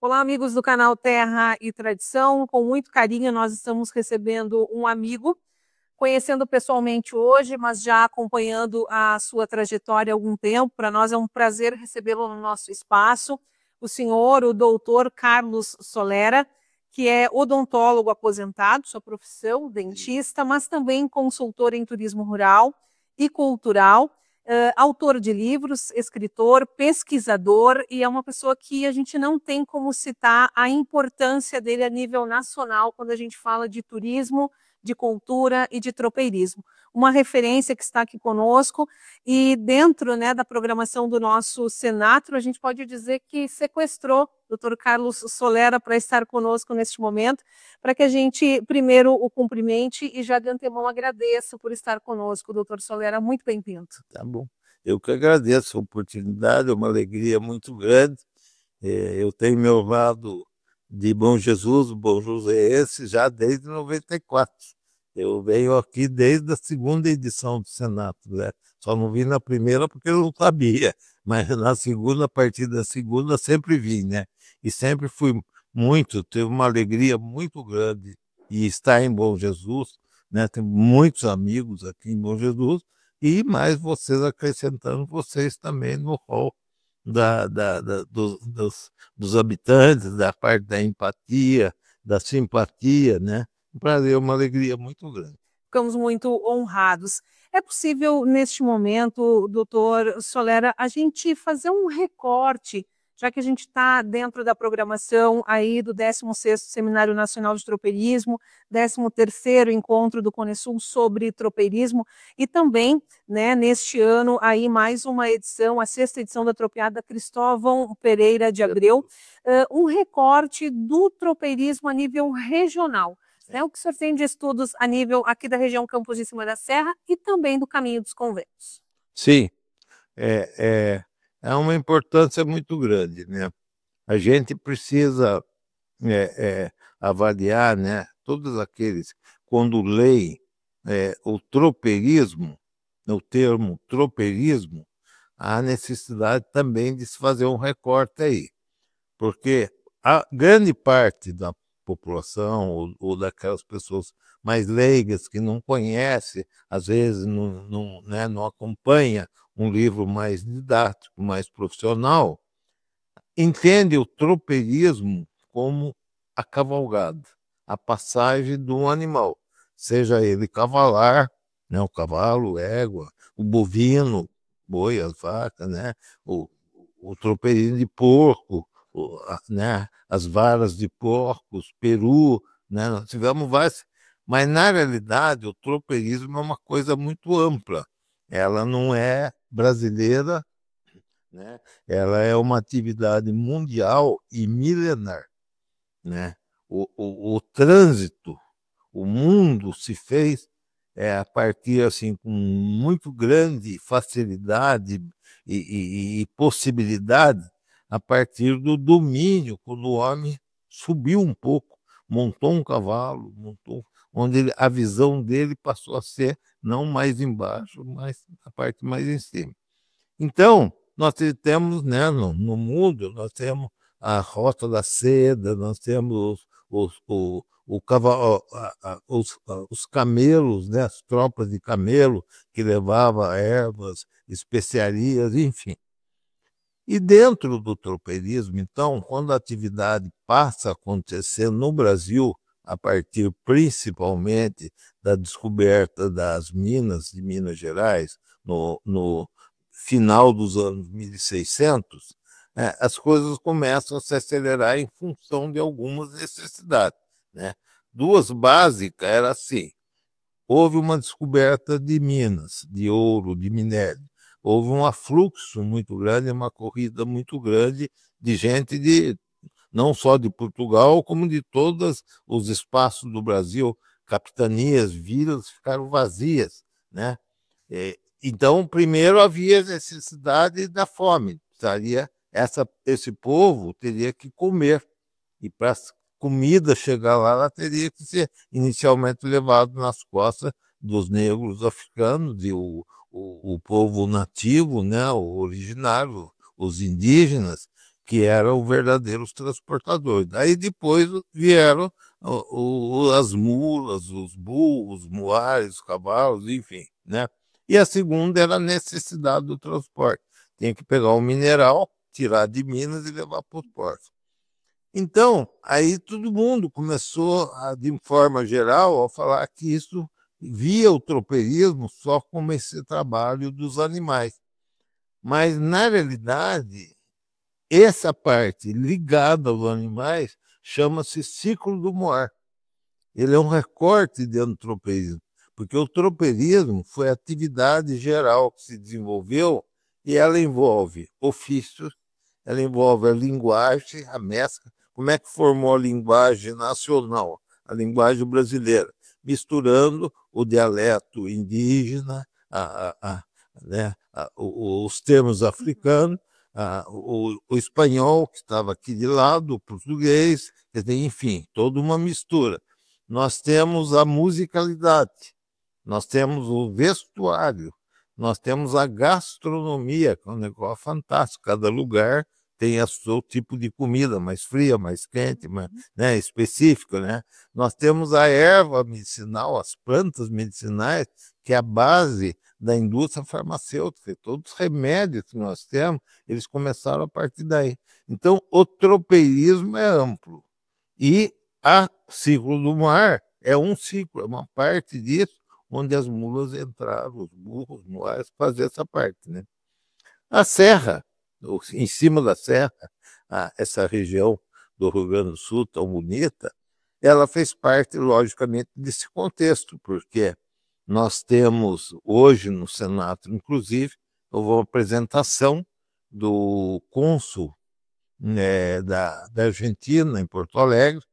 Olá, amigos do canal Terra e Tradição. Com muito carinho, nós estamos recebendo um amigo, conhecendo pessoalmente hoje, mas já acompanhando a sua trajetória há algum tempo. Para nós é um prazer recebê-lo no nosso espaço, o senhor, o doutor Carlos Solera, que é odontólogo aposentado, sua profissão, dentista, mas também consultor em turismo rural e cultural. Autor de livros, escritor, pesquisador, e é uma pessoa que a gente não tem como citar a importância dele a nível nacional quando a gente fala de turismo, de cultura e de tropeirismo. Uma referência que está aqui conosco e dentro, né, da programação do nosso Senatro, a gente pode dizer que sequestrou o Dr. Carlos Solera para estar conosco neste momento, para que a gente primeiro o cumprimente e já de antemão agradeço por estar conosco, Dr. Solera, muito bem-vindo. Tá bom. Eu que agradeço a oportunidade, é uma alegria muito grande. Eu tenho meu lado de Bom Jesus, o Bom Joséense, já desde 94. Eu venho aqui desde a segunda edição do Senato, né? Só não vim na primeira porque eu não sabia, mas na segunda, a partir da segunda, sempre vim, né? E sempre fui teve uma alegria muito grande de estar em Bom Jesus, né? Tenho muitos amigos aqui em Bom Jesus, e mais vocês acrescentando vocês também no hall dos habitantes, da parte da empatia, da simpatia, né? Um prazer, uma alegria muito grande. Ficamos muito honrados. É possível, neste momento, doutor Solera, a gente fazer um recorte, já que a gente está dentro da programação aí do 16º Seminário Nacional de Tropeirismo, 13º Encontro do Conesul sobre Tropeirismo, e também, né, neste ano, aí mais uma edição, a 6ª edição da Tropeada Cristóvão Pereira de Abreu, um recorte do tropeirismo a nível regional. Né, o que o senhor tem de estudos a nível aqui da região Campos de Cima da Serra e também do Caminho dos Conventos? Sim, é uma importância muito grande, né? A gente precisa avaliar, né, todos aqueles, quando leem o tropeirismo, o termo tropeirismo, há necessidade também de se fazer um recorte aí, porque a grande parte da população ou daquelas pessoas mais leigas que não conhecem, às vezes não acompanha um livro mais didático, mais profissional, entende o tropeirismo como a cavalgada, a passagem de um animal, seja ele cavalar, né, o cavalo, égua, o bovino, boi, as vacas, né, o tropeirismo de porco, né, as varas de porcos, peru, né, nós tivemos várias, mas na realidade o tropeirismo é uma coisa muito ampla, ela não é brasileira, né? Ela é uma atividade mundial e milenar, né? O trânsito, o mundo se fez a partir assim com muito grande facilidade e possibilidade a partir do domínio, quando o homem subiu um pouco, montou um cavalo, onde a visão dele passou a ser não mais embaixo, mas a parte mais em cima. Então, nós temos, né, no mundo, nós temos a Rota da Seda, nós temos o cavalo, os camelos, né, as tropas de camelo que levavam ervas, especiarias, enfim. E dentro do tropeirismo, então, quando a atividade passa a acontecer no Brasil, a partir principalmente da descoberta das minas de Minas Gerais, no final dos anos 1600, as coisas começam a se acelerar em função de algumas necessidades, né? Duas básicas era assim: houve uma descoberta de minas, de ouro, de minério. Houve um afluxo muito grande, uma corrida muito grande de gente não só de Portugal, como de todos os espaços do Brasil, capitanias, vilas ficaram vazias, né? Então, primeiro havia necessidade da fome, esse povo teria que comer, e para a comida chegar lá, ela teria que ser inicialmente levada nas costas dos negros africanos, o povo nativo, né, o originário, os indígenas, que eram verdadeiros transportadores. Aí depois vieram as mulas, os burros, os muares, os cavalos, enfim, né? E a segunda era a necessidade do transporte. Tinha que pegar o mineral, tirar de Minas e levar para os portos. Então, aí todo mundo começou, de forma geral, a falar que isso via o tropeirismo só como esse trabalho dos animais. Mas, na realidade, essa parte ligada aos animais chama-se ciclo do Moar. Ele é um recorte dentro do tropeirismo, porque o tropeirismo foi a atividade geral que se desenvolveu e ela envolve ofícios, ela envolve a linguagem, a mescla. Como é que formou a linguagem nacional, a linguagem brasileira? Misturando o dialeto indígena, né, os termos africanos, o espanhol, que estava aqui de lado, o português, enfim, toda uma mistura. Nós temos a musicalidade, nós temos o vestuário, nós temos a gastronomia, que é um negócio fantástico. Cada lugar tem o seu tipo de comida, mais fria, mais quente, mais, né, específico, né? Nós temos a erva medicinal, as plantas medicinais, que é a base da indústria farmacêutica. Todos os remédios que nós temos, eles começaram a partir daí. Então, o tropeirismo é amplo. E a ciclo do mar é um ciclo, é uma parte disso, onde as mulas entraram, os burros, os muares, fazer essa parte, né? A serra, em cima da serra, essa região do Rio Grande do Sul tão bonita, ela fez parte, logicamente, desse contexto, porque nós temos hoje no Senado, inclusive, houve uma apresentação do cônsul, né, da Argentina, em Porto Alegre,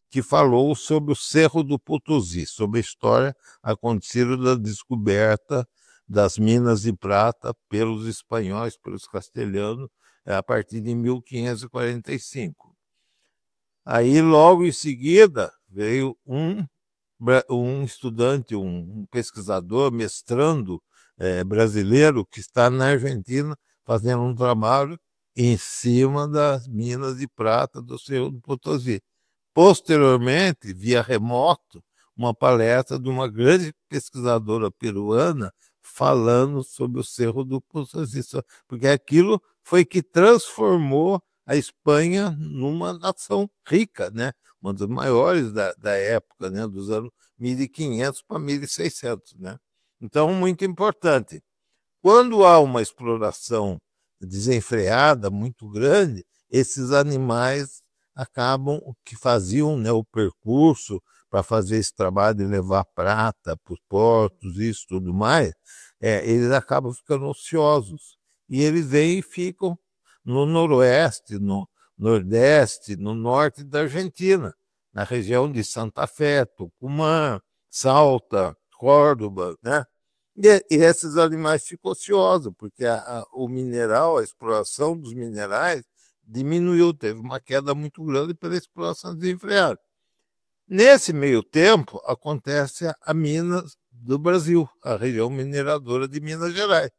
que falou sobre o Cerro do Potosí, sobre a história acontecida da descoberta das minas de prata pelos espanhóis, pelos castelhanos, a partir de 1545. Aí, logo em seguida, veio um estudante, um pesquisador, mestrando brasileiro, que está na Argentina fazendo um trabalho em cima das minas de prata do Cerro do Potosí. Posteriormente, via remoto, uma palestra de uma grande pesquisadora peruana falando sobre o Cerro do Potosí, porque aquilo foi que transformou a Espanha numa nação rica, né? Uma das maiores da época, né? Dos anos 1500 para 1600. Né? Então, muito importante. Quando há uma exploração desenfreada, muito grande, esses animais acabam, que faziam, né, o percurso para fazer esse trabalho de levar prata para os portos, isso tudo mais, eles acabam ficando ociosos. E eles vêm e ficam no noroeste, no nordeste, no norte da Argentina, na região de Santa Fé, Tucumã, Salta, Córdoba, né? E esses animais ficam ociosos, porque o mineral, a exploração dos minerais diminuiu, teve uma queda muito grande pela exploração desenfreada. Nesse meio tempo, acontece a Minas do Brasil, a região mineradora de Minas Gerais.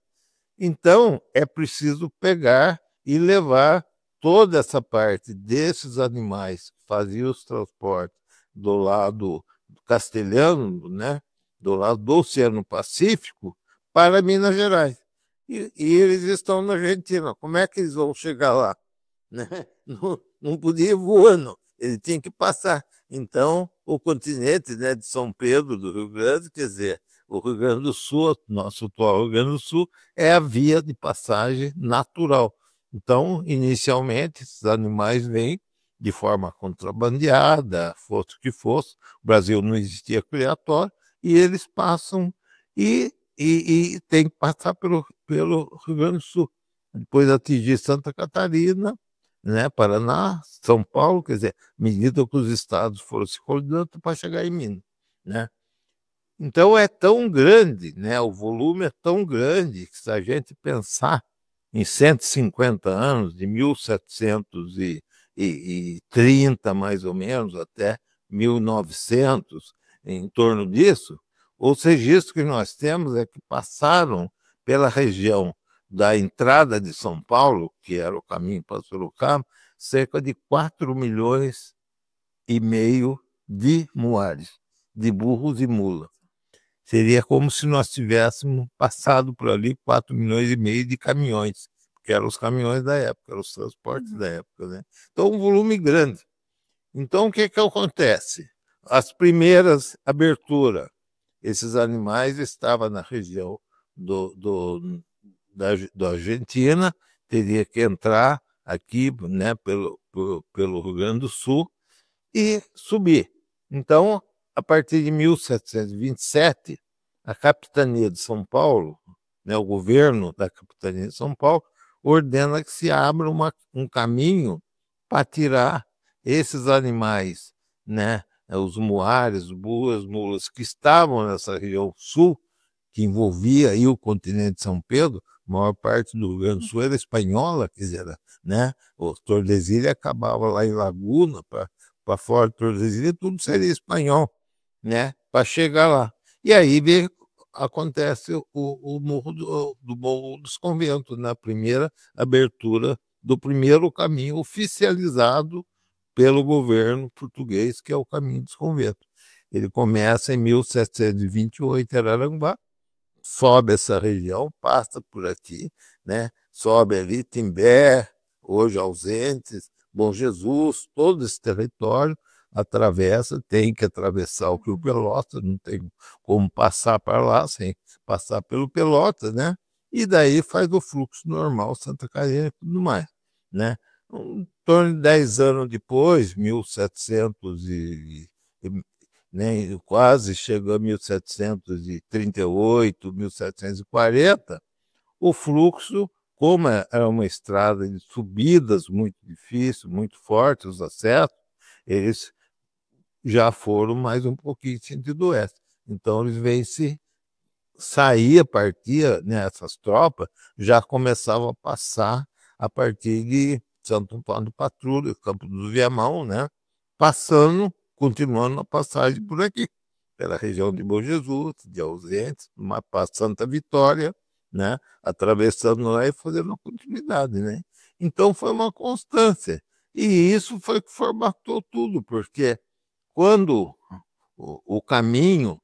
Então, é preciso pegar e levar toda essa parte desses animais que faziam os transportes do lado castelhano, né, do lado do Oceano Pacífico, para Minas Gerais. E eles estão na Argentina. Como é que eles vão chegar lá? Né? Não podia ir voando, ele tinha que passar. Então, o continente, né, de São Pedro, do Rio Grande, quer dizer, o Rio Grande do Sul, nosso atual Rio Grande do Sul, é a via de passagem natural. Então, inicialmente, esses animais vêm de forma contrabandeada, fosse o que fosse, o Brasil não existia criatório, e eles passam e tem que passar pelo Rio Grande do Sul. Depois atingir Santa Catarina, né, Paraná, São Paulo, quer dizer, à medida que os estados foram se coordenando para chegar em Minas, né? Então é tão grande, né, o volume é tão grande que se a gente pensar em 150 anos, de 1730 mais ou menos até 1900, em torno disso, os registros que nós temos é que passaram pela região da entrada de São Paulo, que era o caminho para Sorocaba, cerca de 4,5 milhões de muares, de burros e mulas. Seria como se nós tivéssemos passado por ali 4,5 milhões de caminhões, que eram os caminhões da época, eram os transportes da época, né? Então, um volume grande. Então, o que acontece? As primeiras aberturas, esses animais estavam na região da Argentina, teria que entrar aqui, né, pelo Rio Grande do Sul e subir. Então, a partir de 1727, a capitania de São Paulo, né, o governo da capitania de São Paulo, ordena que se abra um caminho para tirar esses animais, né, os muares, os burros, as mulas que estavam nessa região sul, que envolvia aí o continente de São Pedro, a maior parte do Rio Grande do Sul era espanhola, quer dizer, né, o Tordesilhas acabava lá em Laguna, para fora de Tordesilhas, tudo seria espanhol, né, para chegar lá. E aí acontece o Morro dos Conventos, na primeira abertura do primeiro caminho oficializado pelo governo português, que é o Caminho dos Conventos. Ele começa em 1728 em Araranguá, sobe essa região, passa por aqui, né? Sobe ali Timbé, hoje ausentes, Bom Jesus, todo esse território atravessa, tem que atravessar o Rio Pelotas, não tem como passar para lá sem passar pelo Pelotas, né? E daí faz o fluxo normal, Santa Catarina e tudo mais, né? Em torno de 10 anos depois, 1700 né, quase chegou a 1738, 1740, o fluxo, como era uma estrada de subidas muito difícil, muito fortes, os acessos, eles já foram mais um pouquinho em sentido oeste. Então, eles vêm se saía, partia, né, essas tropas já começavam a passar a partir de Santo Antônio do Patrulho, Campo do Viamão, né, passando, continuando a passagem por aqui, pela região de Bom Jesus, de Ausentes, para Santa Vitória, né, atravessando lá e fazendo a continuidade, né. Então foi uma constância. E isso foi que formatou tudo, porque quando o caminho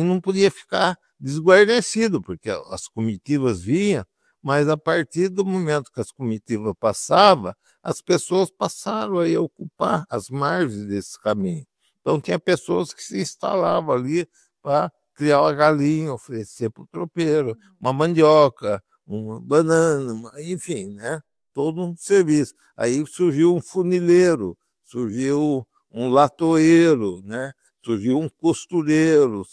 não podia ficar desguarnecido, porque as comitivas vinham, mas a partir do momento que as comitivas passavam, as pessoas passaram a ocupar as margens desse caminho. Então tinha pessoas que se instalavam ali para criar uma galinha, oferecer para o tropeiro, uma mandioca, uma banana, enfim, né? Todo um serviço. Aí surgiu um funileiro, surgiu um latoeiro, né? Surgiu um costureiro,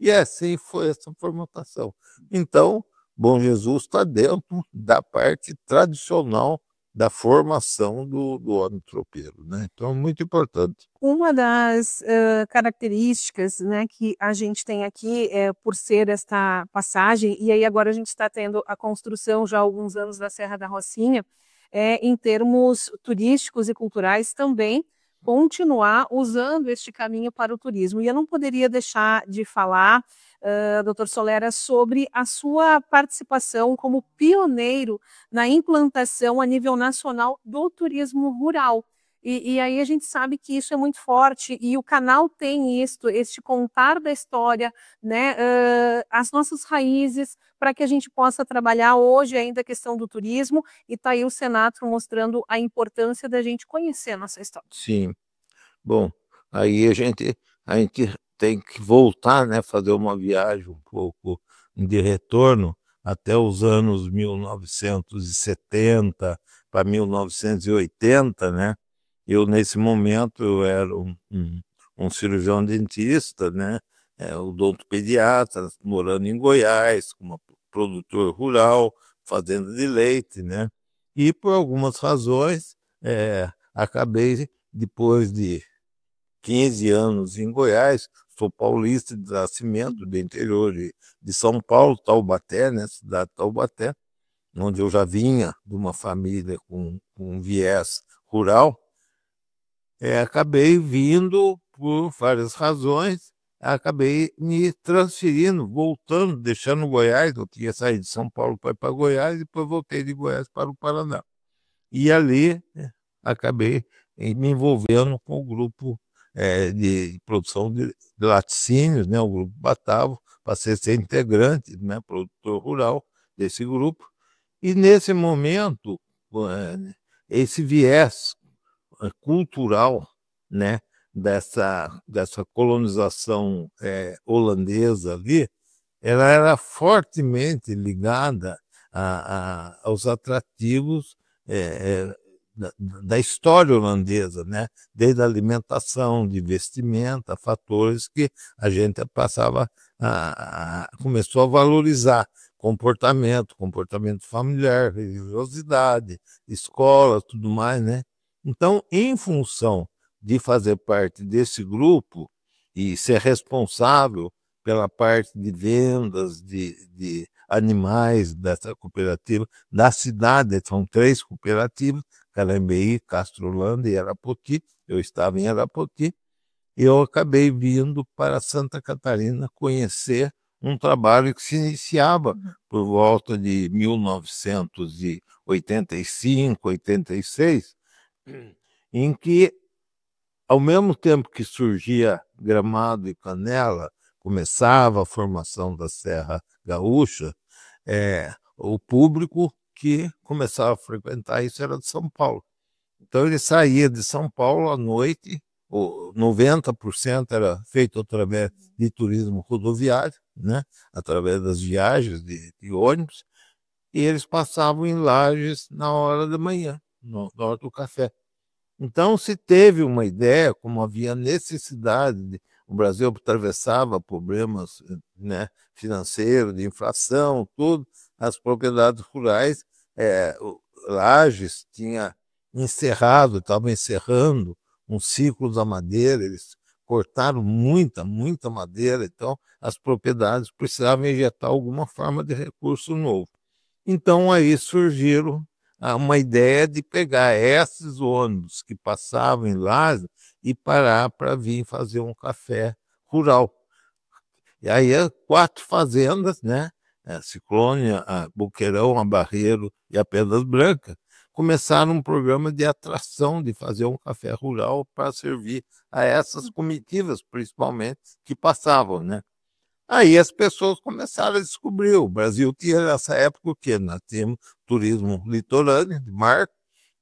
e assim foi essa formatação. Então, Bom Jesus está dentro da parte tradicional da formação do homem tropeiro, né? Então, é muito importante. Uma das características, né, que a gente tem aqui, por ser esta passagem, e aí agora a gente está tendo a construção já há alguns anos da Serra da Rocinha, em termos turísticos e culturais também, continuar usando este caminho para o turismo. E eu não poderia deixar de falar, doutor Solera, sobre a sua participação como pioneiro na implantação a nível nacional do turismo rural. E aí a gente sabe que isso é muito forte, e o canal tem isto, este contar da história, né, as nossas raízes, para que a gente possa trabalhar hoje ainda a questão do turismo, e está aí o Senatro mostrando a importância da gente conhecer a nossa história. Sim. Bom, aí a gente tem que voltar, né, fazer uma viagem um pouco de retorno até os anos 1970 para 1980, né? Nesse momento, eu era um cirurgião dentista, né? Odontopediatra, morando em Goiás, como produtor rural, fazenda de leite, né? E por algumas razões, acabei, depois de 15 anos em Goiás, sou paulista de nascimento, do interior de São Paulo, Taubaté, né? Cidade de Taubaté, onde eu já vinha de uma família com um viés rural. Acabei vindo por várias razões, acabei me transferindo, voltando, deixando Goiás. Eu tinha saído de São Paulo para ir para Goiás, e depois voltei de Goiás para o Paraná. E ali acabei me envolvendo com o grupo de produção de laticínios, né, o Grupo Batavo, passei a ser integrante, né, produtor rural desse grupo. E nesse momento, esse viés cultural, né, dessa colonização holandesa ali, ela era fortemente ligada aos atrativos da história holandesa, né? Desde a alimentação, de vestimenta, fatores que a gente começou a valorizar. Comportamento familiar, religiosidade, escola, tudo mais, né? Então, em função de fazer parte desse grupo e ser responsável pela parte de vendas de animais dessa cooperativa, da cidade, são 3 cooperativas, Carambeí, Castrolândia e Arapoti. Eu estava em Arapoti, e eu acabei vindo para Santa Catarina conhecer um trabalho que se iniciava por volta de 1985, 86, em que, ao mesmo tempo que surgia Gramado e Canela, começava a formação da Serra Gaúcha, o público que começava a frequentar isso era de São Paulo. Então ele saía de São Paulo à noite, 90% era feito através de turismo rodoviário, né? Através das viagens de ônibus, e eles passavam em Lages na hora da manhã, na hora do café. Então se teve uma ideia, como havia necessidade, o Brasil atravessava problemas, né, financeiros, de inflação, tudo, as propriedades rurais, Lages tinha estava encerrando um ciclo da madeira, eles cortaram muita madeira, então as propriedades precisavam injetar alguma forma de recurso novo. Então aí surgiram uma ideia de pegar esses ônibus que passavam em Lázaro e parar para vir fazer um café rural. E aí 4 fazendas, né? A Ciclônia, a Boqueirão, a Barreiro e a Pedras Brancas, começaram um programa de atração, de fazer um café rural para servir a essas comitivas, principalmente, que passavam, né? Aí as pessoas começaram a descobrir. O Brasil tinha, nessa época, o quê? Nós tínhamos turismo litorâneo, de mar,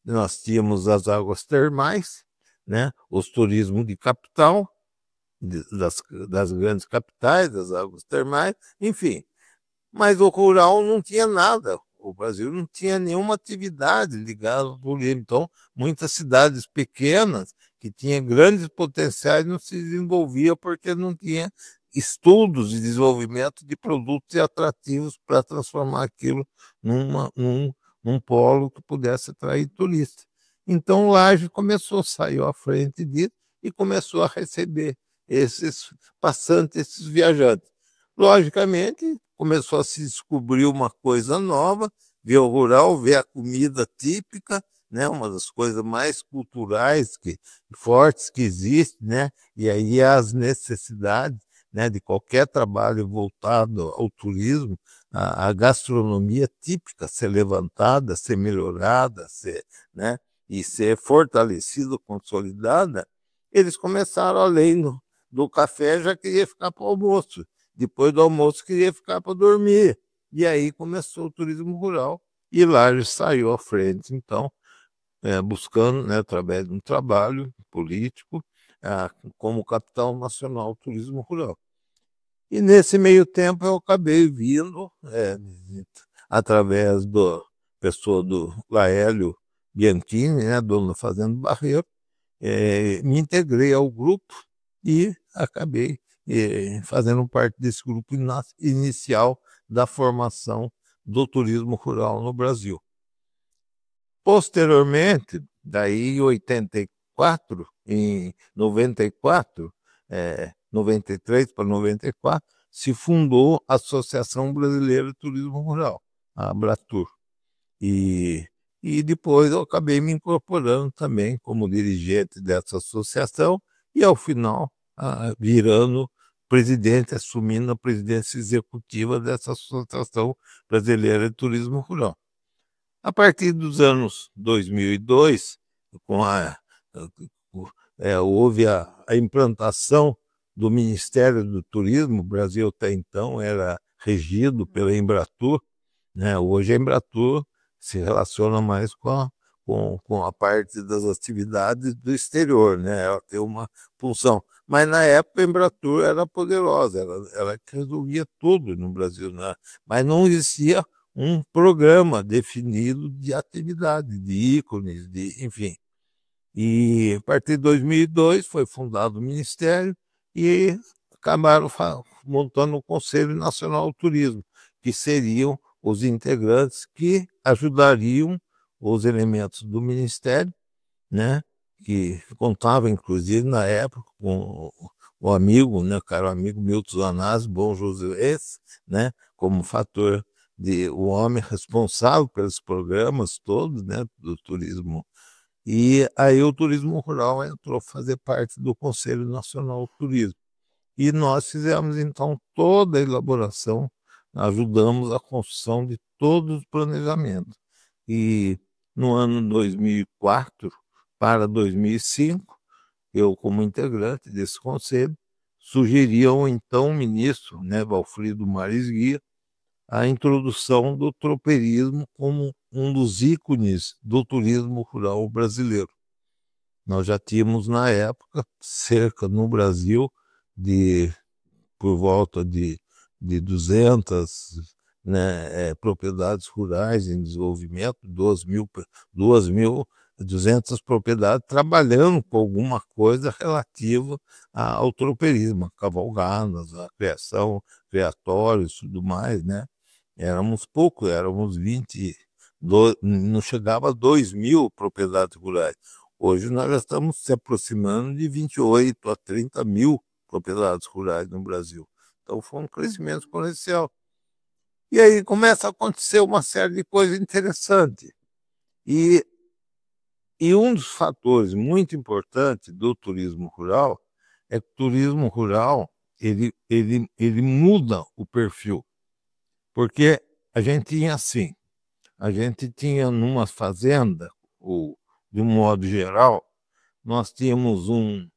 nós tínhamos as águas termais, né? Os turismos de capital, das grandes capitais, das águas termais, enfim. Mas o rural não tinha nada. O Brasil não tinha nenhuma atividade ligada ao turismo. Então, muitas cidades pequenas, que tinham grandes potenciais, não se desenvolviam porque não tinha estudos de desenvolvimento de produtos atrativos para transformar aquilo num polo que pudesse atrair turistas. Então, Lages saiu à frente disso e começou a receber esses passantes, esses viajantes. Logicamente, começou a se descobrir uma coisa nova, ver o rural, ver a comida típica, né? Uma das coisas mais culturais, fortes que existe, né? E aí as necessidades, né, de qualquer trabalho voltado ao turismo, a gastronomia típica ser levantada, ser melhorada, né, e ser fortalecida, consolidada. Eles começaram, além do café, já queria ficar para o almoço. Depois do almoço, queria ficar para dormir. E aí começou o turismo rural e Lages saiu à frente, então, buscando, né, através de um trabalho político, como capital nacional do turismo rural. E nesse meio tempo eu acabei vindo, através da pessoa do Laélio Bianchini, né, dono da Fazenda Barreiro, me integrei ao grupo e acabei fazendo parte desse grupo inicial da formação do turismo rural no Brasil. Posteriormente, daí em 84, em 94, 93 para 94, se fundou a Associação Brasileira de Turismo Rural, a Abratur. E depois eu acabei me incorporando também como dirigente dessa associação e, ao final, virando presidente assumindo a presidência executiva dessa Associação Brasileira de Turismo Rural. A partir dos anos 2002, houve a implantação do Ministério do Turismo. O Brasil até então era regido pela Embratur, né? Hoje a Embratur se relaciona mais com a parte das atividades do exterior, né? Ela tem uma função. Mas na época a Embratur era poderosa, ela que resolvia tudo no Brasil, né? Mas não existia um programa definido de atividade, de ícones, enfim. E a partir de 2002 foi fundado o Ministério e acabaram montando o Conselho Nacional do Turismo, que seriam os integrantes que ajudariam os elementos do Ministério, né, que contava, inclusive, na época, com o amigo, né, caro amigo Milton Zanazzi, Bom Josué, né, como fator o homem responsável pelos programas todos, né, do turismo. E aí o turismo rural entrou a fazer parte do Conselho Nacional do Turismo. E nós fizemos, então, toda a elaboração, ajudamos a construção de todos os planejamentos. E no ano 2004 para 2005, eu, como integrante desse conselho, sugeri ao então ministro, né, Valfrido Maris Guia, a introdução do tropeirismo como um dos ícones do turismo rural brasileiro. Nós já tínhamos, na época, cerca no Brasil por volta de 200, né, propriedades rurais em desenvolvimento, 2.200 propriedades trabalhando com alguma coisa relativa ao tropeirismo, a cavalgadas, a criação, criatórios e tudo mais, né? Éramos poucos, éramos 20, não chegava a 2.000 propriedades rurais. Hoje nós já estamos se aproximando de 28 a 30 mil propriedades rurais no Brasil. Então foi um crescimento exponencial. E aí começa a acontecer uma série de coisas interessantes. E um dos fatores muito importantes do turismo rural é que o turismo rural ele muda o perfil. Porque a gente tinha numa fazenda, ou de um modo geral, nós tínhamos um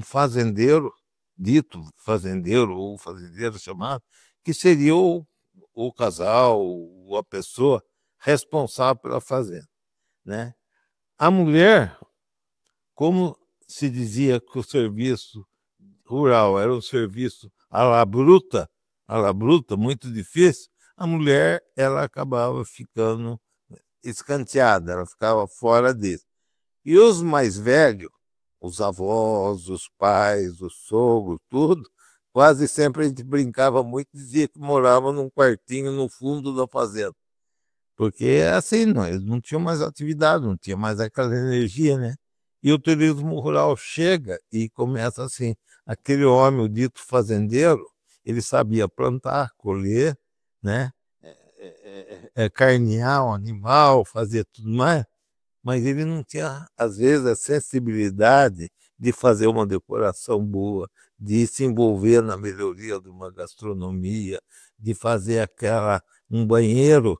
fazendeiro, dito fazendeiro ou fazendeiro chamado, que seria o casal, ou a pessoa responsável pela fazenda, né? A mulher, como se dizia que o serviço rural era um serviço à la bruta, muito difícil, a mulher ela acabava ficando escanteada, ela ficava fora disso. E os mais velhos, os avós, os pais, os sogros, tudo, quase sempre a gente brincava muito e dizia que morava num quartinho no fundo da fazenda. Porque assim, não, eles não tinham mais atividade, não tinha mais aquela energia, né? E o turismo rural chega e começa assim. Aquele homem, o dito fazendeiro, ele sabia plantar, colher, né? Carnear um animal, fazer tudo mais, mas ele não tinha, às vezes, a sensibilidade de fazer uma decoração boa, de se envolver na melhoria de uma gastronomia, de fazer um banheiro,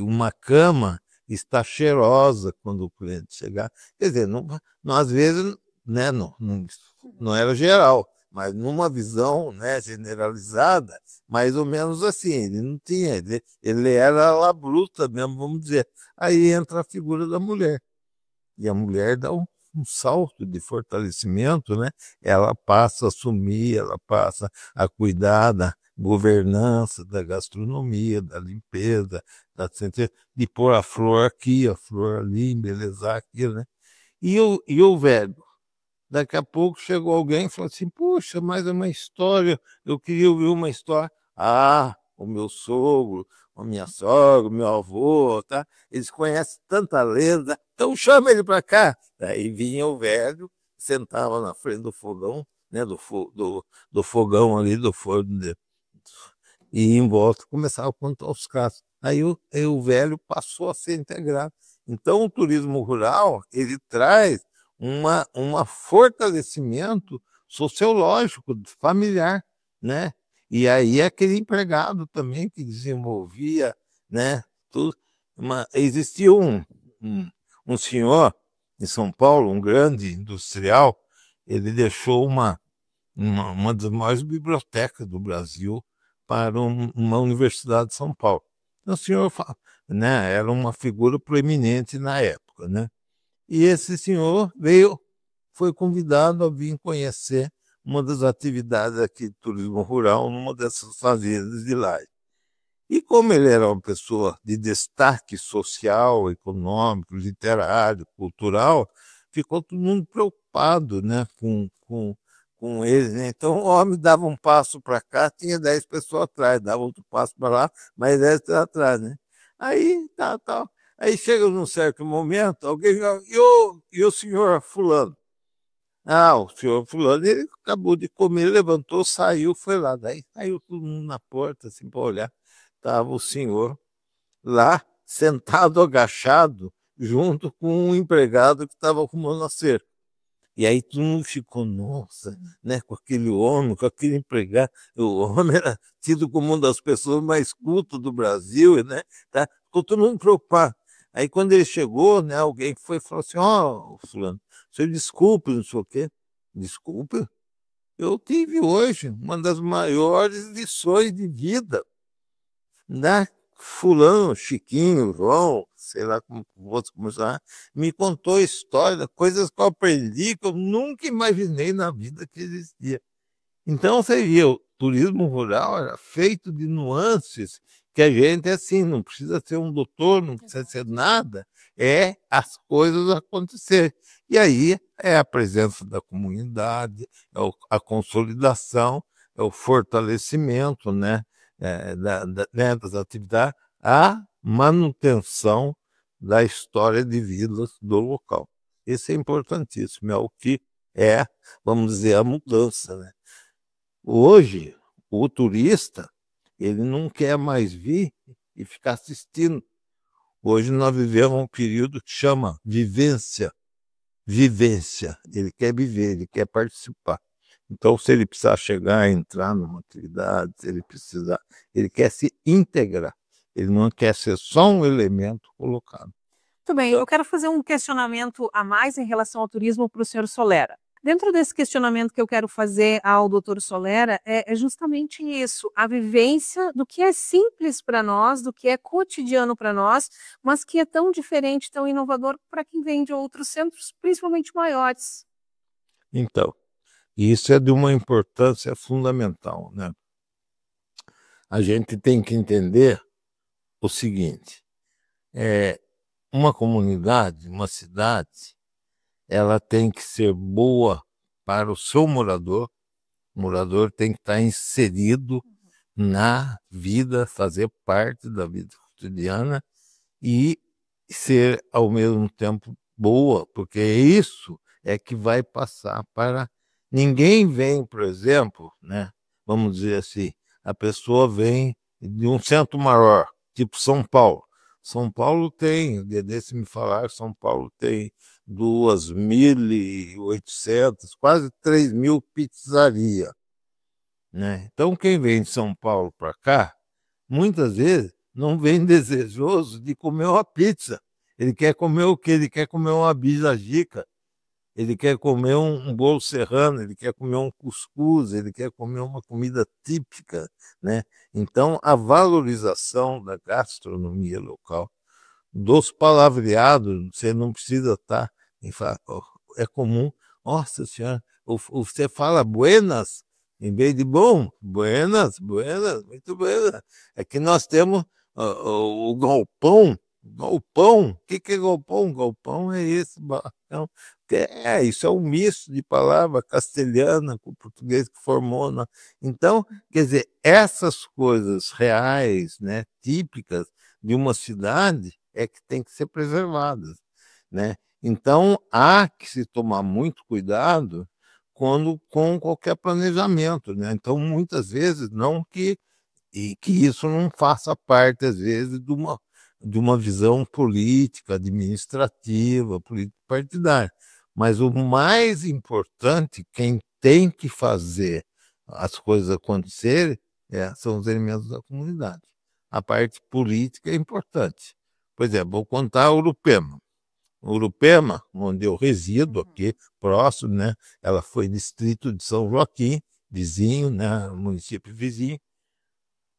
uma cama está cheirosa quando o cliente chegar. Quer dizer, às vezes, né, não era geral, mas numa visão, né, generalizada, mais ou menos assim, ele não tinha, ele era la bruta mesmo, vamos dizer. Aí entra a figura da mulher, e a mulher dá um salto de fortalecimento, né? Ela passa a assumir, ela passa a cuidar da governança, da gastronomia, da limpeza, de pôr a flor aqui, a flor ali, embelezar aquilo, né? E o velho? Daqui a pouco chegou alguém e falou assim, puxa, mais uma história, eu queria ouvir uma história. Ah, o meu sogro, a minha sogra, o meu avô, tá? Eles conhecem tanta lenda, então chama ele para cá. Daí vinha o velho, sentava na frente do fogão, né, do fogão ali, do forno dele, e em volta começava a contar os casos. Aí o velho passou a ser integrado. Então o turismo rural, ele traz um fortalecimento sociológico, familiar, né? E aí aquele empregado também que desenvolvia, né? Tudo. Existia um, um senhor em São Paulo, um grande industrial, ele deixou uma das maiores bibliotecas do Brasil para uma universidade de São Paulo. Então, o senhor, né, era uma figura proeminente na época, né? E esse senhor foi convidado a vir conhecer uma das atividades aqui de turismo rural numa dessas fazendas de lá. E como ele era uma pessoa de destaque social, econômico, literário, cultural, ficou todo mundo preocupado, né, com ele, né? Então o homem dava um passo para cá, tinha 10 pessoas atrás, dava outro passo para lá, mais 10 atrás, né? Aí, tal. Aí chega num certo momento, alguém fala, e o senhor fulano? Ah, o senhor fulano, ele acabou de comer, levantou, saiu, foi lá. Daí saiu todo mundo na porta, assim, para olhar. Estava o senhor lá, sentado, agachado, junto com um empregado que estava arrumando a cerca. E aí todo mundo ficou, nossa, né, com aquele homem, com aquele empregado. O homem era tido como uma das pessoas mais cultas do Brasil, né? Tá? Ficou todo mundo preocupado. Aí quando ele chegou, né, alguém foi e falou assim, ó, fulano, senhor desculpe, não sei o quê. Desculpe, eu tive hoje uma das maiores lições de vida, né? Fulano, Chiquinho, João, sei lá como outros começar, me contou história, coisas que eu aprendi que eu nunca imaginei na vida que existia. Então, você via, o turismo rural era feito de nuances que a gente, assim, não precisa ser um doutor, não precisa ser nada, é as coisas acontecerem. E aí é a presença da comunidade, a consolidação, é o fortalecimento, né, né, das atividades, a manutenção da história de vidas do local. Isso é importantíssimo, é o que é, vamos dizer, a mudança, né? Hoje, o turista, ele não quer mais vir e ficar assistindo. Hoje nós vivemos um período que chama vivência. Vivência. Ele quer viver, ele quer participar. Então, se ele precisar chegar, entrar numa atividade, se ele precisar, ele quer se integrar. Ele não quer ser só um elemento colocado. Muito bem, eu quero fazer um questionamento a mais em relação ao turismo para o senhor Solera. Dentro desse questionamento que eu quero fazer ao doutor Solera, é justamente isso, a vivência do que é simples para nós, do que é cotidiano para nós, mas que é tão diferente, tão inovador para quem vem de outros centros, principalmente maiores. Então, isso é de uma importância fundamental, né? A gente tem que entender o seguinte, uma comunidade, uma cidade, ela tem que ser boa para o seu morador. O morador tem que estar inserido na vida, fazer parte da vida cotidiana e ser, ao mesmo tempo, boa, porque isso é que vai passar para... Ninguém vem, por exemplo, né? Vamos dizer assim, a pessoa vem de um centro maior, tipo São Paulo. São Paulo tem, dia desse me falaram, São Paulo tem 2.800, quase 3.000 pizzarias, né? Então, quem vem de São Paulo para cá, muitas vezes não vem desejoso de comer uma pizza. Ele quer comer o quê? Ele quer comer uma bijagica, ele quer comer um bolo serrano, ele quer comer um cuscuz, ele quer comer uma comida típica, né? Então, a valorização da gastronomia local, dos palavreados, você não precisa estar em falar, é comum, nossa senhora, você fala buenas, em vez de bom, buenas, buenas, muito buenas. É que nós temos o galpão. Galpão? O que é galpão? Galpão é esse balcão. Isso é um misto de palavra castelhana com português que formou. Né? Então, quer dizer, essas coisas reais, né, típicas de uma cidade é que tem que ser preservadas, né? Então, há que se tomar muito cuidado com qualquer planejamento, né? Então, muitas vezes, não que isso não faça parte, às vezes, de uma visão política, administrativa, político-partidária. Mas o mais importante, quem tem que fazer as coisas acontecerem, são os elementos da comunidade. A parte política é importante. Por exemplo, vou contar a Urupema. Urupema, onde eu resido aqui, próximo, né? Ela foi distrito de São Joaquim, vizinho, né? Município vizinho.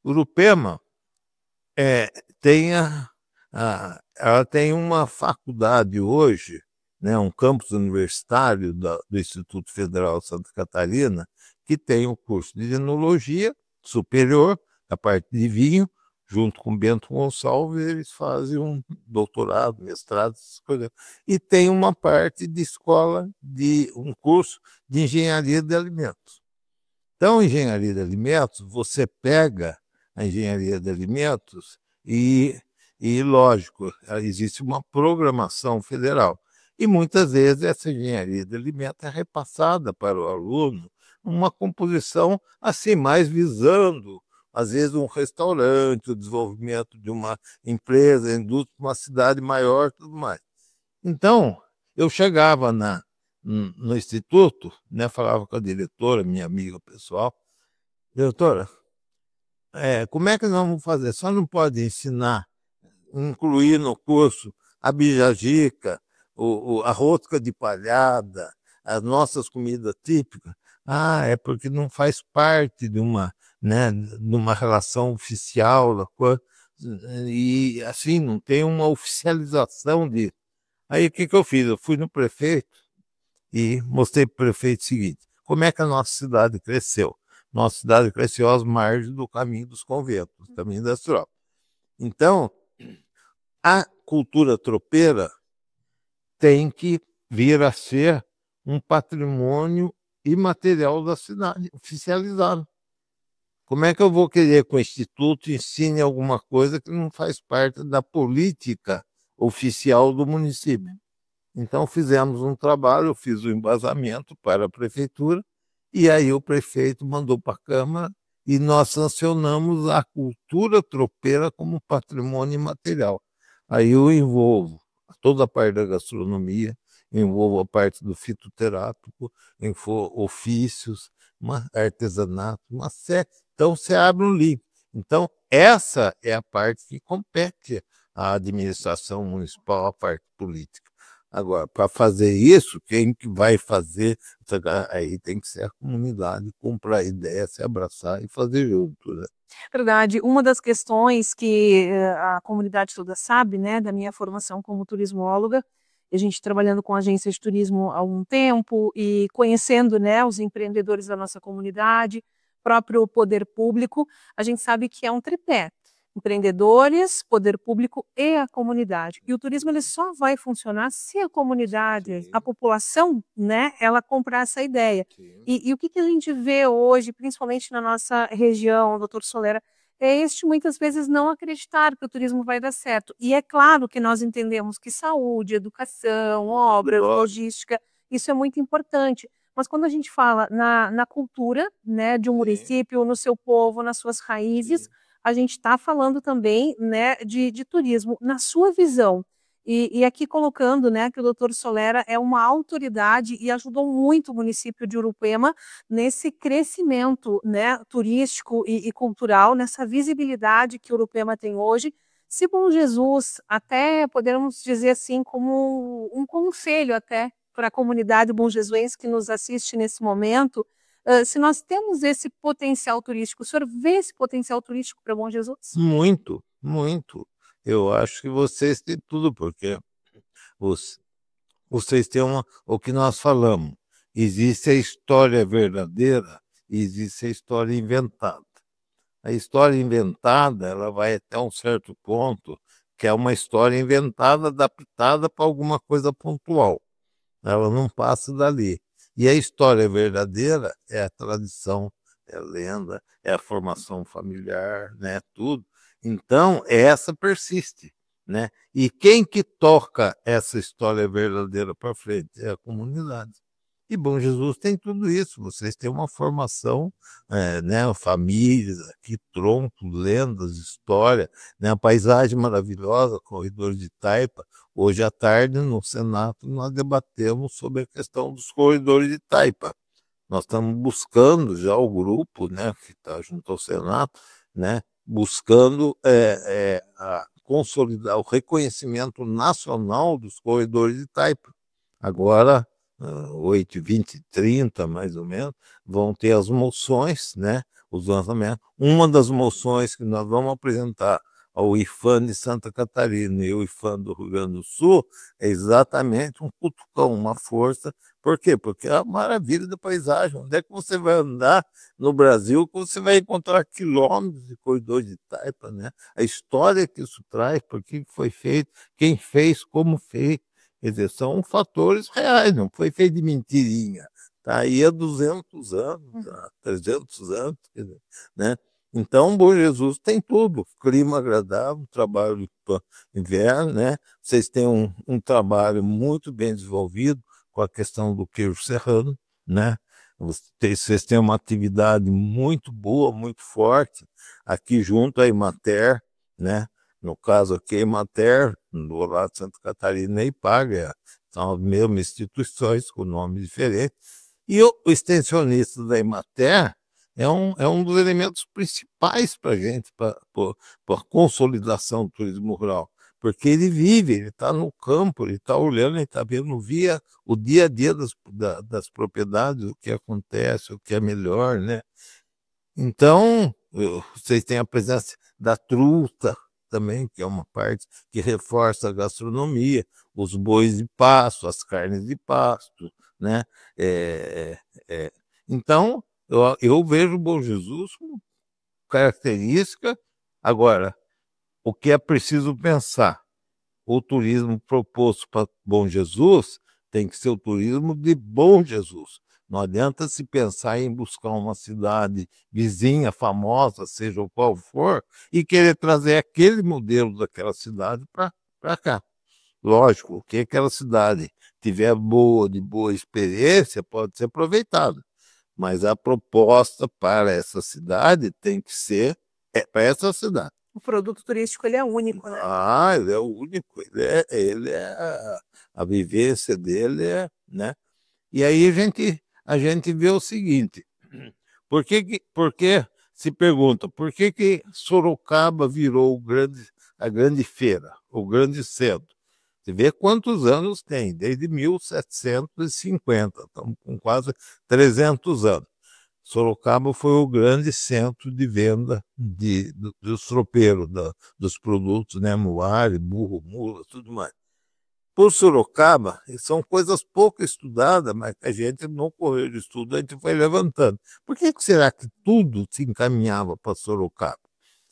Urupema ela tem uma faculdade hoje, né? Um campus universitário do Instituto Federal de Santa Catarina, que tem o curso de enologia superior, a parte de vinho, junto com Bento Gonçalves, eles fazem um doutorado, mestrado, essas coisas. E tem uma parte de escola, de um curso de engenharia de alimentos. Então, engenharia de alimentos, você pega a engenharia de alimentos e lógico, existe uma programação federal. E muitas vezes essa engenharia de alimentos é repassada para o aluno uma composição assim, mais visando às vezes um restaurante, o desenvolvimento de uma empresa, indústria, uma cidade maior, tudo mais. Então, eu chegava no instituto, né, falava com a diretora, minha amiga pessoal, diretora, como é que nós vamos fazer? Só não pode ensinar, incluir no curso a bijagica, a rosca de palhada, as nossas comidas típicas. Ah, é porque não faz parte de uma, né, de uma relação oficial da coisa, e assim, não tem uma oficialização disso. Aí o que eu fiz? Eu fui no prefeito e mostrei para o prefeito o seguinte: como é que a nossa cidade cresceu? Nossa cidade cresceu às margens do caminho dos conventos, caminho das tropas. Então, a cultura tropeira tem que vir a ser um patrimônio imaterial da cidade, oficializado. Como é que eu vou querer que o Instituto ensine alguma coisa que não faz parte da política oficial do município? Então, fizemos um trabalho, eu fiz o embasamento para a prefeitura, e aí o prefeito mandou para a Câmara e nós sancionamos a cultura tropeira como patrimônio imaterial. Aí eu envolvo toda a parte da gastronomia, envolvo a parte do fitoterápico, ofícios, artesanato, uma série. Então, você abre um livro. Então, essa é a parte que compete à administração municipal, à parte política. Agora, para fazer isso, quem que vai fazer? Aí tem que ser a comunidade, comprar ideia, se abraçar e fazer junto, né? Verdade. Uma das questões que a comunidade toda sabe, né, da minha formação como turismóloga, a gente trabalhando com agências de turismo há algum tempo e conhecendo, né, os empreendedores da nossa comunidade, próprio poder público, a gente sabe que é um tripé: empreendedores, poder público e a comunidade. E o turismo ele só vai funcionar se a comunidade, Sim. a população, né, ela comprar essa ideia. Sim. E o que a gente vê hoje, principalmente na nossa região, doutor Solera, é muitas vezes não acreditar que o turismo vai dar certo. E é claro que nós entendemos que saúde, educação, obras, logística, isso é muito importante. Mas quando a gente fala na cultura, né, de um Sim. município, no seu povo, nas suas raízes, Sim. a gente está falando também, né, de turismo. Na sua visão, e aqui colocando, né, que o doutor Solera é uma autoridade e ajudou muito o município de Urupema nesse crescimento, né, turístico e cultural, nessa visibilidade que Urupema tem hoje. Se Bom Jesus, até podemos dizer assim, como um conselho até para a comunidade bonjesuense que nos assiste nesse momento, se nós temos esse potencial turístico, o senhor vê esse potencial turístico para Bom Jesus? Muito, muito. Eu acho que vocês têm tudo, porque vocês têm o que nós falamos. Existe a história verdadeira e existe a história inventada. A história inventada, ela vai até um certo ponto, que é uma história inventada, adaptada para alguma coisa pontual. Ela não passa dali. E a história verdadeira é a tradição, é a lenda, é a formação familiar, né, tudo. Então, essa persiste, né? E quem que toca essa história verdadeira para frente? É a comunidade. E Bom Jesus tem tudo isso. Vocês têm uma formação, né, famílias aqui, tronco, lendas, história, né, a paisagem maravilhosa, corredor de Taipa. Hoje à tarde, no Senado, nós debatemos sobre a questão dos corredores de Taipa. Nós estamos buscando já o grupo, né, que está junto ao Senado, né, buscando consolidar o reconhecimento nacional dos corredores de taipa. Agora, 8, 20, 30, mais ou menos, vão ter as moções, né, os lançamentos. Uma das moções que nós vamos apresentar ao IFAM de Santa Catarina e o IFAM do Rio Grande do Sul é exatamente um cutucão, uma força. Por quê? Porque é a maravilha da paisagem. Onde é que você vai andar no Brasil que você vai encontrar quilômetros de corredores de taipa, né? A história que isso traz, por que foi feito, quem fez, como fez. Quer dizer, são fatores reais, não foi feito de mentirinha. Está aí há 200 anos, há 300 anos, quer dizer, né? Então, Bom Jesus tem tudo, clima agradável, trabalho para inverno, né? Vocês têm um trabalho muito bem desenvolvido com a questão do queijo serrano, né? Vocês têm uma atividade muito boa, muito forte, aqui junto à Emater, né? No caso aqui, a Emater, do lado de Santa Catarina e Paga, são as mesmas instituições com nomes diferentes. E o extensionista da Emater é um dos elementos principais para a gente, para a consolidação do turismo rural, porque ele vive, ele está no campo, ele está olhando, ele está vendo via o dia a dia das propriedades, o que acontece, o que é melhor, né? Então, vocês têm a presença da truta também, que é uma parte que reforça a gastronomia, os bois de pasto, as carnes de pasto, né? É, é, então, eu vejo o Bom Jesus como característica. Agora, o que é preciso pensar? O turismo proposto para Bom Jesus tem que ser o turismo de Bom Jesus. Não adianta se pensar em buscar uma cidade vizinha, famosa, seja o qual for, e querer trazer aquele modelo daquela cidade para cá. Lógico, que aquela cidade tiver de boa experiência, pode ser aproveitada. Mas a proposta para essa cidade tem que ser para essa cidade. O produto turístico ele é único, né? Ah, ele é o único, ele é a vivência dele, né? E aí a gente vê o seguinte, por que se pergunta, por que Sorocaba virou a grande feira, o grande centro? Você vê quantos anos tem, desde 1750, estamos com quase 300 anos. Sorocaba foi o grande centro de venda dos tropeiros, dos produtos, né? Moar, burro, mula, tudo mais. Por Sorocaba, são coisas pouco estudadas, mas que a gente, no correr de estudo, a gente foi levantando. Por que será que tudo se encaminhava para Sorocaba?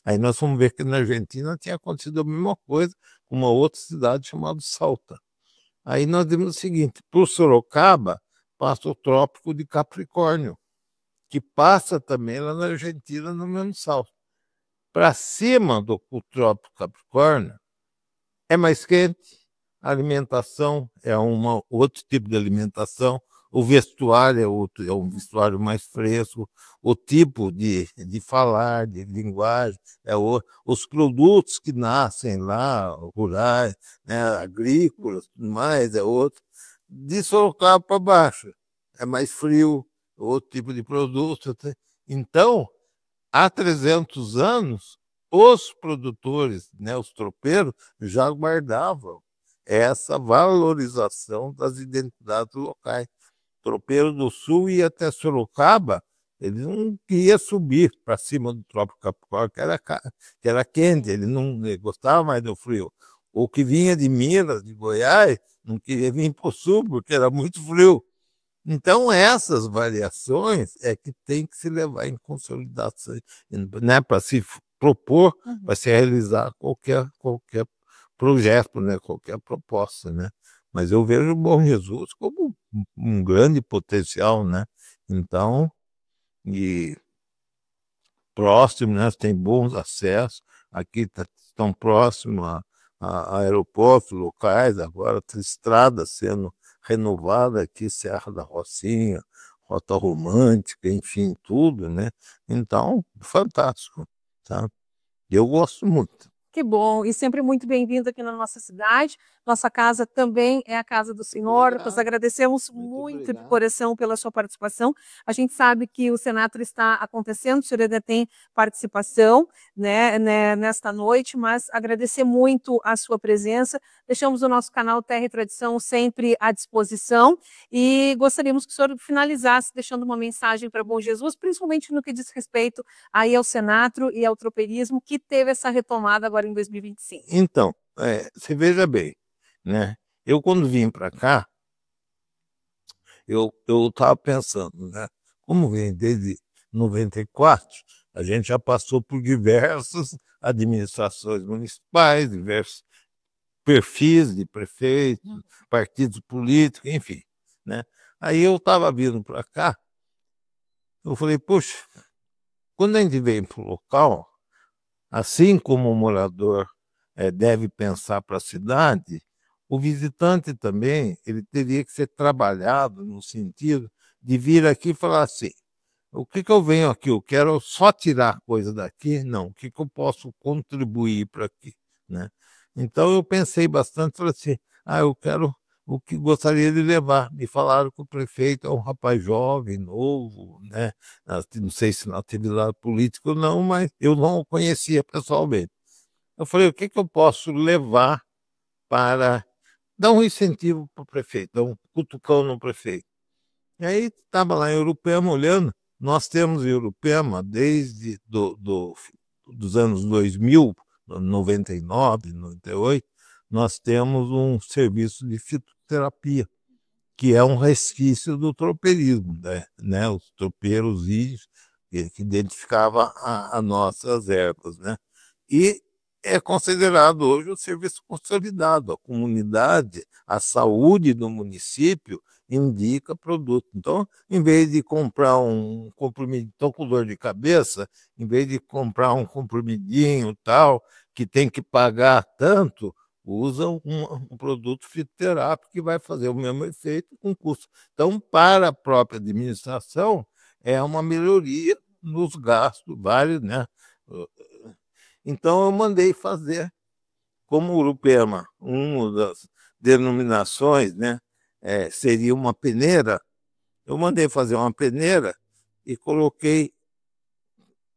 Aí nós vamos ver que na Argentina tinha acontecido a mesma coisa com uma outra cidade chamada Salta. Aí nós vimos o seguinte, por Sorocaba passa o Trópico de Capricórnio, que passa também lá na Argentina, no mesmo salto. Para cima do Trópico Capricórnio, é mais quente, a alimentação é outro tipo de alimentação, o vestuário é um vestuário mais fresco, o tipo de falar, de linguagem é outro, os produtos que nascem lá, rurais, né, agrícolas, tudo mais, é outro. De Sorocaba para baixo, é mais frio, outro tipo de produto. Então, há 300 anos, os produtores, né, os tropeiros, já guardavam essa valorização das identidades locais. O tropeiro do Sul ia até Sorocaba, ele não queria subir para cima do Trópico Capricórnio, que era quente, ele gostava mais do frio. O que vinha de Minas, de Goiás, não queria vir para o Sul, porque era muito frio. Então, essas variações é que tem que se levar em consolidação, né, para se propor, para se realizar qualquer projeto, né, qualquer proposta, né? Mas eu vejo o Bom Jesus como um grande potencial, né? Então, e próximo, né? Tem bons acessos, aqui estão próximos a aeroportos locais, agora tem estradas sendo renovada aqui, Serra da Rocinha, Rota Romântica, enfim, tudo, né? Então, fantástico, tá? Eu gosto muito. Que bom, e sempre muito bem-vindo aqui na nossa cidade. Nossa casa também é a casa do senhor. Obrigado. Nós agradecemos muito de coração pela sua participação. A gente sabe que o Senatro está acontecendo, o senhor ainda tem participação, né, nesta noite, mas agradecer muito a sua presença. Deixamos o nosso canal Terra e Tradição sempre à disposição e gostaríamos que o senhor finalizasse deixando uma mensagem para Bom Jesus, principalmente no que diz respeito aí ao Senatro e ao tropeirismo, que teve essa retomada agora em 2025. Então, você veja bem, né? Eu quando vim para cá, eu estava pensando, né? Como vem desde 94, a gente já passou por diversas administrações municipais, diversos perfis de prefeitos, partidos políticos, enfim, né? Aí eu estava vindo para cá, eu falei, poxa, quando a gente vem para o local, assim como o morador deve pensar para a cidade, o visitante também ele teria que ser trabalhado no sentido de vir aqui e falar assim, o que eu venho aqui? Eu quero só tirar coisa daqui? Não, o que eu posso contribuir para aqui? Né? Então eu pensei bastante, falei assim, eu quero o que gostaria de levar. Me falaram que o prefeito é um rapaz jovem, novo, né? Não sei se na atividade política ou não, mas eu não o conhecia pessoalmente. Eu falei, o que eu posso levar para dar um incentivo para o prefeito, dar um cutucão no prefeito? E aí estava lá em Urupema olhando, nós temos em Urupema desde dos anos 2000, 99, 98, nós temos um serviço de fitoterapia, que é um resquício do tropeirismo, né? Os tropeiros índios que identificavam as nossas ervas, né? E é considerado hoje um serviço consolidado. A comunidade, a saúde do município indica produto. Então, em vez de comprar um comprimidinho, estou com dor de cabeça, em vez de comprar um comprimidinho tal, que tem que pagar tanto, usa um produto fitoterápico que vai fazer o mesmo efeito com custo. Então, para a própria administração, é uma melhoria nos gastos, vários, né? Então, eu mandei fazer, como Urupema, uma das denominações, né, seria uma peneira, eu mandei fazer uma peneira e coloquei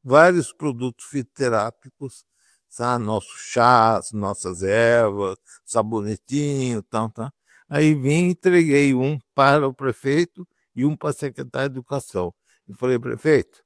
vários produtos fitoterápicos, sabe? Nossos chás, nossas ervas, sabonetinho, tal, tal. Aí vim e entreguei um para o prefeito e um para a secretária de Educação. E falei, prefeito,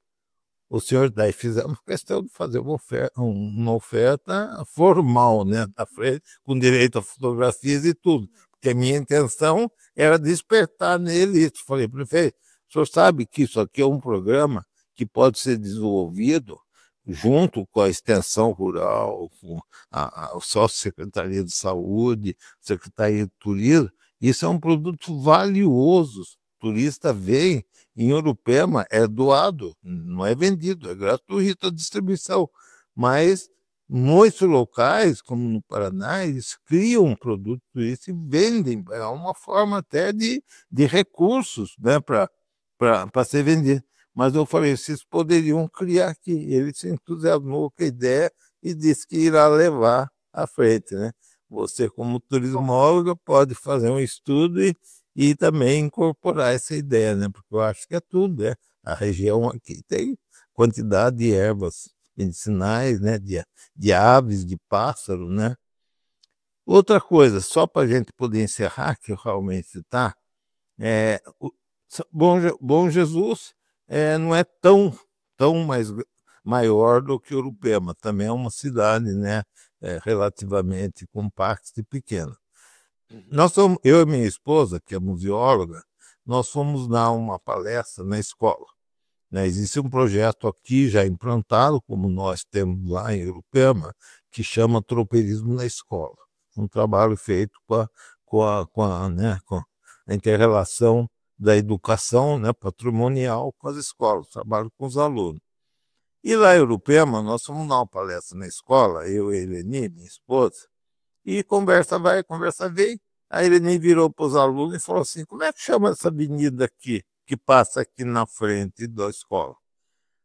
o senhor daí fizemos questão de fazer uma oferta formal, né, na frente, com direito a fotografias e tudo, porque a minha intenção era despertar nele isso. Falei, prefeito, o senhor sabe que isso aqui é um programa que pode ser desenvolvido junto com a extensão rural, com a Sócio-Secretaria de Saúde, Secretaria de Turismo. Isso é um produto valioso. O turista vem em Urupema, é doado, não é vendido, é gratuito a distribuição. Mas muitos locais, como no Paraná, eles criam um produto turístico e vendem. É uma forma até de recursos, né, para ser vendido. Mas eu falei, vocês poderiam criar aqui. Ele se entusiasmou com a ideia e disse que irá levar à frente, né? Você, como turismóloga, pode fazer um estudo e também incorporar essa ideia, né? Porque eu acho que é tudo, né? A região aqui tem quantidade de ervas medicinais, né? De aves, de pássaros, né? Outra coisa, só para a gente poder encerrar, que realmente está, Bom Jesus não é tão maior do que Urupema, também é uma cidade, né, relativamente compacta e pequena. Eu e minha esposa, que é museóloga, nós fomos dar uma palestra na escola. Né? Existe um projeto aqui já implantado, como nós temos lá em Urupema, que chama Tropeirismo na Escola. Um trabalho feito com a inter-relação da educação, né, patrimonial com as escolas, trabalho com os alunos. E lá em Urupema, nós fomos dar uma palestra na escola, eu e a Eleni, minha esposa, e conversa vai, conversa vem. A Eleni virou para os alunos e falou assim, como é que chama essa avenida aqui, que passa aqui na frente da escola?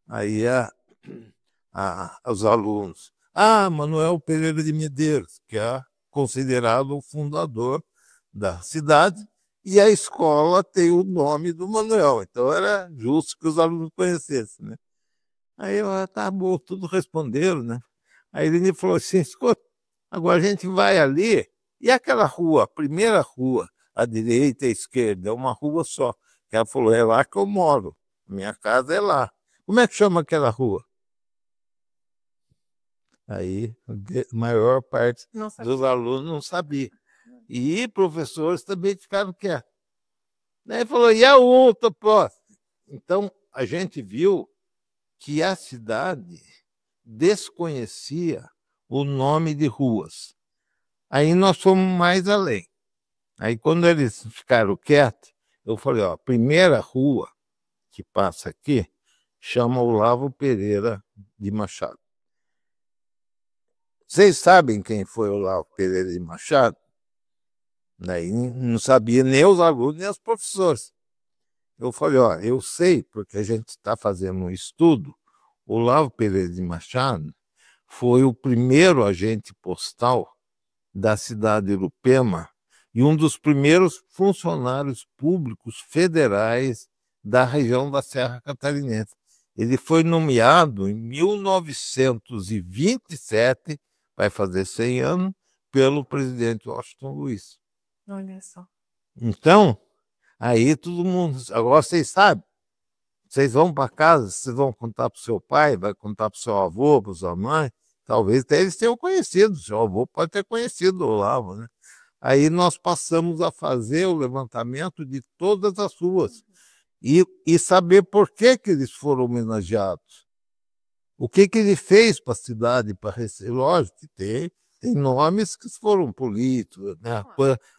Aí os alunos, Ah, Manuel Pereira de Medeiros, que é considerado o fundador da cidade, e a escola tem o nome do Manuel, então era justo que os alunos conhecessem, né? Aí eu, tá bom, tudo responderam, né? Aí ele falou assim, escuta, agora a gente vai ali, e aquela rua, a primeira rua, à direita e à esquerda, é uma rua só. Ela falou, é lá que eu moro, minha casa é lá. Como é que chama aquela rua? Aí a maior parte dos alunos não sabia. E professores também ficaram quietos. Daí falou, e a outra, pô? Então, a gente viu que a cidade desconhecia o nome de ruas. Aí nós fomos mais além. Aí quando eles ficaram quietos, eu falei, ó, a primeira rua que passa aqui chama Olavo Pereira de Machado. Vocês sabem quem foi Olavo Pereira de Machado? Daí não sabia nem os alunos nem os professores. Eu falei, ó, eu sei porque a gente está fazendo um estudo. Olavo Pereira de Machado foi o primeiro agente postal da cidade de Urupema e um dos primeiros funcionários públicos federais da região da Serra Catarinense. Ele foi nomeado em 1927, vai fazer 100 anos, pelo presidente Washington Luiz. Olha só. Então, aí todo mundo, agora vocês sabem, vocês vão para casa, vocês vão contar para o seu pai, vai contar para o seu avô, para sua mãe, talvez até eles tenham conhecido, o seu avô pode ter conhecido o Olavo, né? Aí nós passamos a fazer o levantamento de todas as ruas e saber por que eles foram homenageados. O que ele fez para a cidade, para receber. Lógico que tem nomes que foram políticos, né?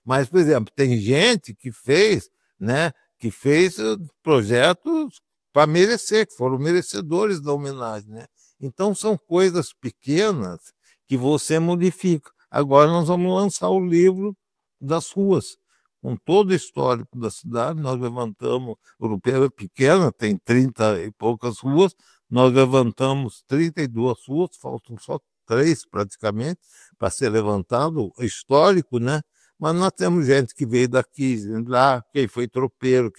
Mas, por exemplo, tem gente que fez, né? Que fez projetos para merecer, que foram merecedores da homenagem, né? Então são coisas pequenas que você modifica. Agora nós vamos lançar o livro das ruas, com todo o histórico da cidade. Nós levantamos, Urupema é pequena, tem 30 e poucas ruas, nós levantamos 32 ruas, faltam só 3 praticamente para ser levantado, histórico, né? Mas nós temos gente que veio daqui, lá, quem foi tropeiro.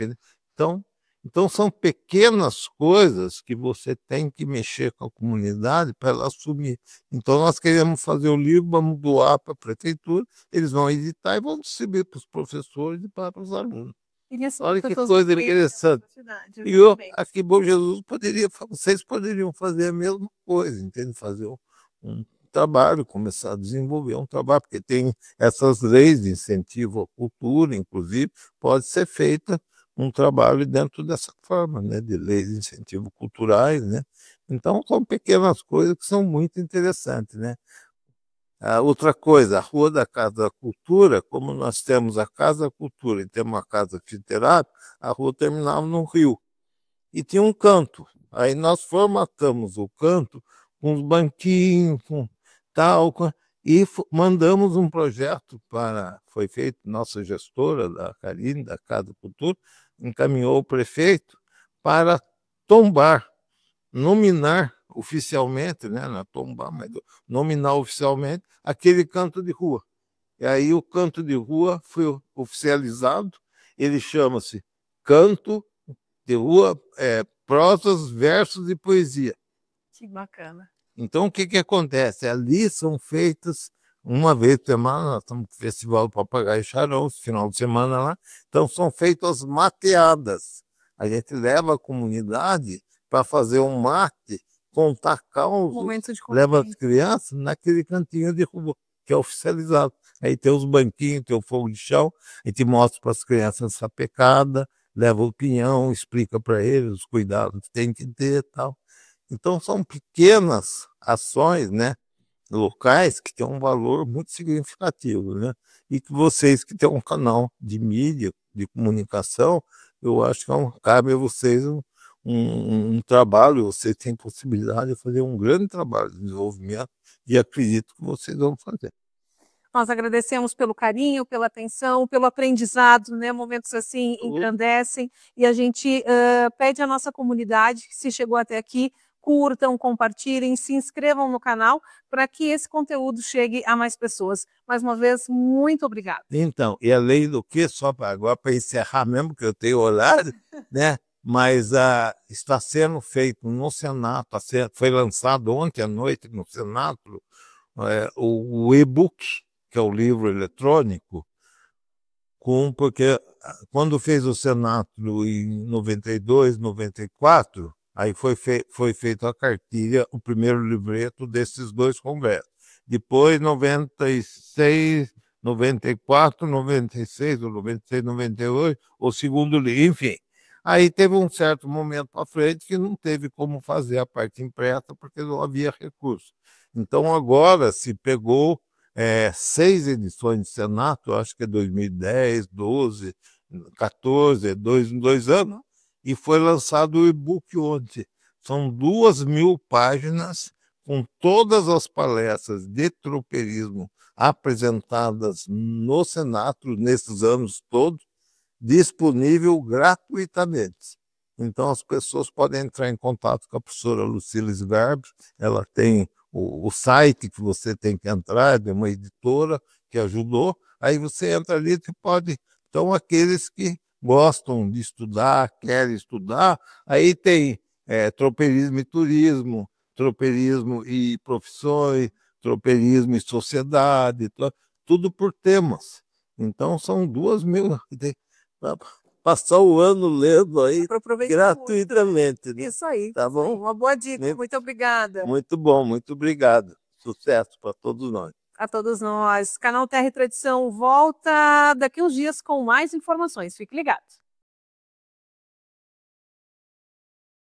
Então são pequenas coisas que você tem que mexer com a comunidade para ela assumir. Então nós queremos fazer o livro, vamos doar para a prefeitura, eles vão editar e vão distribuir para os professores e para os alunos. Olha que coisa interessante. E eu, aqui em Bom Jesus, vocês poderiam fazer a mesma coisa, entende? Fazer um trabalho, começar a desenvolver um trabalho, porque tem essas leis de incentivo à cultura, inclusive, pode ser feita um trabalho dentro dessa forma, né, de leis de incentivo culturais, né? Então, são pequenas coisas que são muito interessantes, né? Outra coisa, a Rua da Casa da Cultura, como nós temos a Casa da Cultura e temos a Casa Anfiterática, a rua terminava no rio. E tinha um canto. Aí nós formatamos o canto com os banquinhos, com tal, e mandamos um projeto para. Foi feito, nossa gestora, da Karine, da Casa da Cultura, encaminhou o prefeito para tombar, nominar oficialmente, né, não tombar, mas nominar oficialmente aquele canto de rua. E aí o canto de rua foi oficializado, ele chama-se Canto de Rua, prosas, versos e poesia. Que bacana. Então o que acontece? Ali são feitas uma vez por semana, nós estamos no Festival do Papagaio Charão, final de semana lá, então são feitas mateadas. A gente leva a comunidade para fazer um mate, contar causos, leva as crianças naquele cantinho de rua, que é oficializado. Aí tem os banquinhos, tem o fogo de chão, a gente mostra para as crianças essa pecada, leva o pinhão, explica para eles os cuidados que tem que ter e tal. Então são pequenas ações, né, locais que têm um valor muito significativo, né? E que vocês que têm um canal de mídia, de comunicação, eu acho que cabe a vocês um trabalho, vocês têm possibilidade de fazer um grande trabalho de desenvolvimento e acredito que vocês vão fazer. Nós agradecemos pelo carinho, pela atenção, pelo aprendizado, né? Momentos assim engrandecem e a gente pede à nossa comunidade, que se chegou até aqui, curtam, compartilhem, se inscrevam no canal para que esse conteúdo chegue a mais pessoas. Mais uma vez, muito obrigada. Então, e além do que, só agora para encerrar mesmo, que eu tenho horário, né? Mas está sendo feito no Senado, foi lançado ontem à noite no Senado o e-book, que é o livro eletrônico, porque quando fez o Senado em 92, 94, aí foi feita a cartilha, o primeiro livreto desses dois congressos. Depois, 96, 94, 96, 96, 98, o segundo livro, enfim. Aí teve um certo momento para frente que não teve como fazer a parte impressa porque não havia recurso. Então agora se pegou 6 edições de Senato, acho que é 2010, 12, 14, dois anos, e foi lançado o e-book ontem. São 2.000 páginas com todas as palestras de tropeirismo apresentadas no Senato nesses anos todos, disponível gratuitamente. Então as pessoas podem entrar em contato com a professora Lucília Garbes, ela tem o site que você tem que entrar, é de uma editora que ajudou, aí você entra ali e pode... Então aqueles que gostam de estudar, querem estudar, aí tem tropeirismo e turismo, tropeirismo e profissões, tropeirismo e sociedade, tudo por temas. Então são 2.000... Passar o ano lendo aí gratuitamente. Né? Isso aí. Tá bom? Uma boa dica. Muito obrigada. Muito bom, muito obrigado. Sucesso para todos nós. A todos nós. Canal Terra e Tradição volta daqui uns dias com mais informações. Fique ligado.